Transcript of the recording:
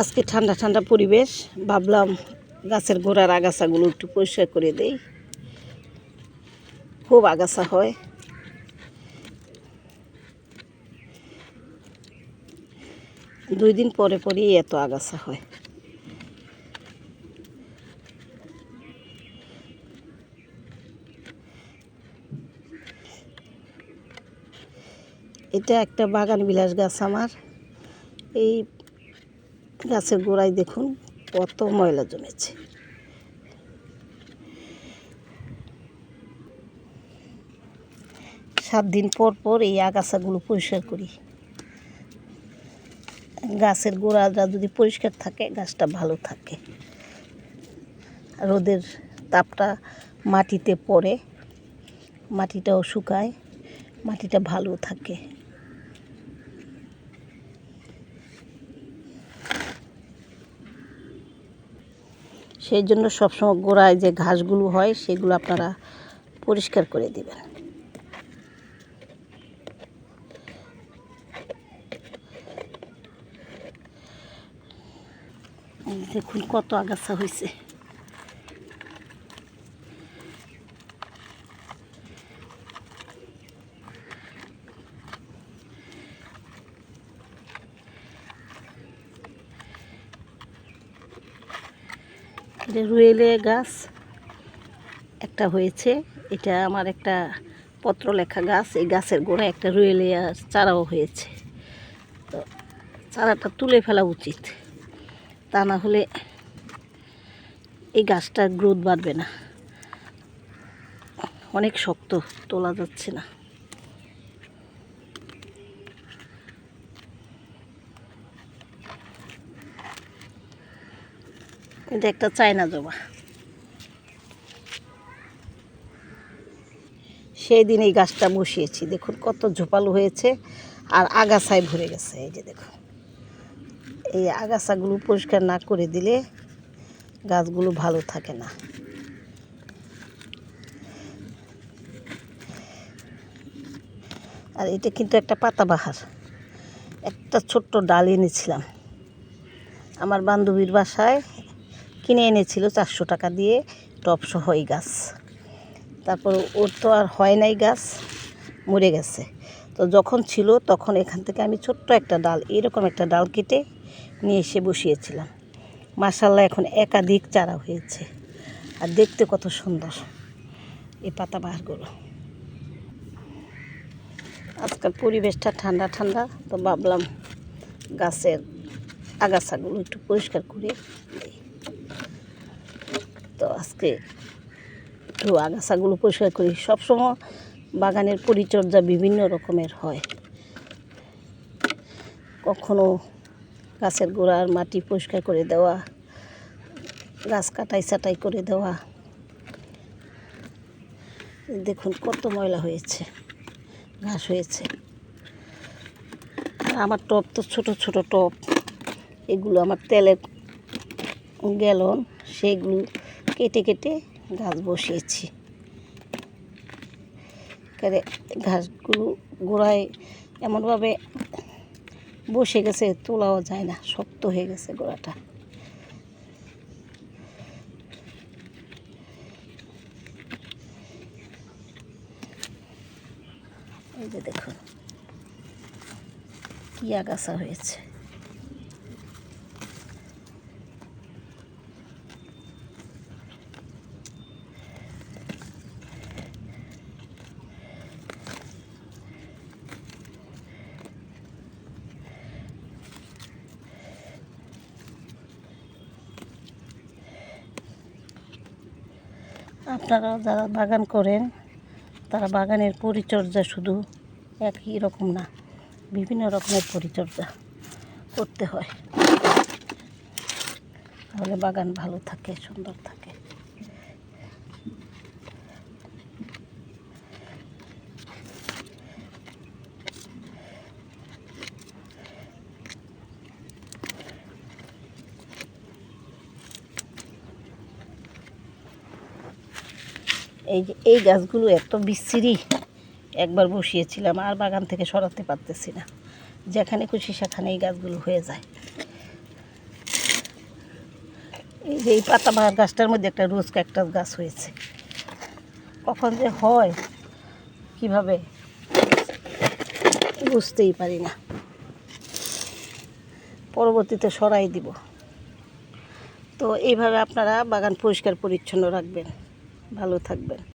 আজকে ঠান্ডা ঠান্ডা পরিবেশ, ভাবলাম গাছের গোড়ার আগাছাগুলো একটু পরিষ্কার করে দেই। খুব আগাছা হয়। দুই দিন পরে পরেই এত আগাছা হয়। এটা একটা বাগান বিলাস গাছ আমার। এই গাছের গোড়ায় দেখুন কত ময়লা জমেছে। সাত দিন পর পর এই আগাছাগুলো পরিষ্কার করি। গাছের গোড়াটা যদি পরিষ্কার থাকে গাছটা ভালো থাকে। রোদের তাপটা মাটিতে পড়ে, মাটিটাও শুকায়, মাটিটা ভালো থাকে। সেই জন্য সবসময় গোড়ায় যে ঘাসগুলো হয় সেগুলো আপনারা পরিষ্কার করে দিবেন। দেখুন কত আগাছা হয়েছে। এটা রুয়েলে গাছ একটা হয়েছে। এটা আমার একটা পত্রলেখা গাছ। এই গাছের গোড়ায় একটা রুয়েলিয়া চারাও হয়েছে। তো চারাটা তুলে ফেলা উচিত, তা না হলে এই গাছটার গ্রোথ বাড়বে না। অনেক শক্ত, তোলা যাচ্ছে না। এটা একটা চায়না জবা। সেই দিন এই গাছটা বসিয়েছি, দেখুন কত ঝোপালো হয়েছে আর আগাছায় ভরে গেছে। এই যে দেখুন, এই আগাছাগুলো পরিষ্কার না করে দিলে গাছগুলো ভালো থাকে না। আর এটা কিন্তু একটা পাতাবাহার। একটা ছোট্ট ডাল এনেছিলাম আমার বান্ধবীর বাসায়, কিনে এনেছিল 400 টাকা দিয়ে, টবসহ এই গাছ। তারপর ওর তো আর হয় নাই, গাছ মরে গেছে। তো যখন ছিল তখন এখান থেকে আমি ছোট্ট একটা ডাল, এরকম একটা ডাল কেটে নিয়ে এসে বসিয়েছিলাম। মাশাআল্লাহ এখন একাধিক চারা হয়েছে আর দেখতে কত সুন্দর এই পাতাবাহারগুলো। আজকাল পরিবেশটা ঠান্ডা ঠান্ডা, তো ভাবলাম গাছের আগাছাগুলো একটু পরিষ্কার করে দিই। তো আজকে একটু আগাছাগুলো পরিষ্কার করি। সবসময় বাগানের পরিচর্যা বিভিন্ন রকমের হয়। কখনো গাছের গোড়ার মাটি পরিষ্কার করে দেওয়া, গাছ কাটাই ছাটাই করে দেওয়া। দেখুন কত ময়লা হয়েছে, ঘাস হয়েছে। আর আমার টব তো ছোট ছোট টব, এগুলো আমার তেলের গ্যালন, সেগুলো কেটে কেটে গাছ বসিয়েছি। ঘাসগুলো গোড়ায় এমনভাবে বসে গেছে, তোলাও যায় না, শক্ত হয়ে গেছে গোড়াটা। এই যে দেখুন কি আগাছা হয়েছে। আপনারাও যারা বাগান করেন তারা বাগানের পরিচর্যা শুধু একই রকম না, বিভিন্ন রকমের পরিচর্যা করতে হয়, তাহলে বাগান ভালো থাকে, সুন্দর থাকে। এই গাছগুলো এত বিশ্রী, একবার বসিয়েছিলাম আর বাগান থেকে সরাতে পারতেছি না। যেখানে খুশি সেখানে এই গাছগুলো হয়ে যায়। এই যে এই পাতাবাহার গাছটার মধ্যে একটা রোজ ক্যাকটাস গাছ হয়েছে, কখন যে হয় কিভাবে বুঝতেই পারি না। পরবর্তীতে সরাই দিব। তো এইভাবে আপনারা বাগান পরিষ্কার পরিচ্ছন্ন রাখবেন, ভালো থাকবেন।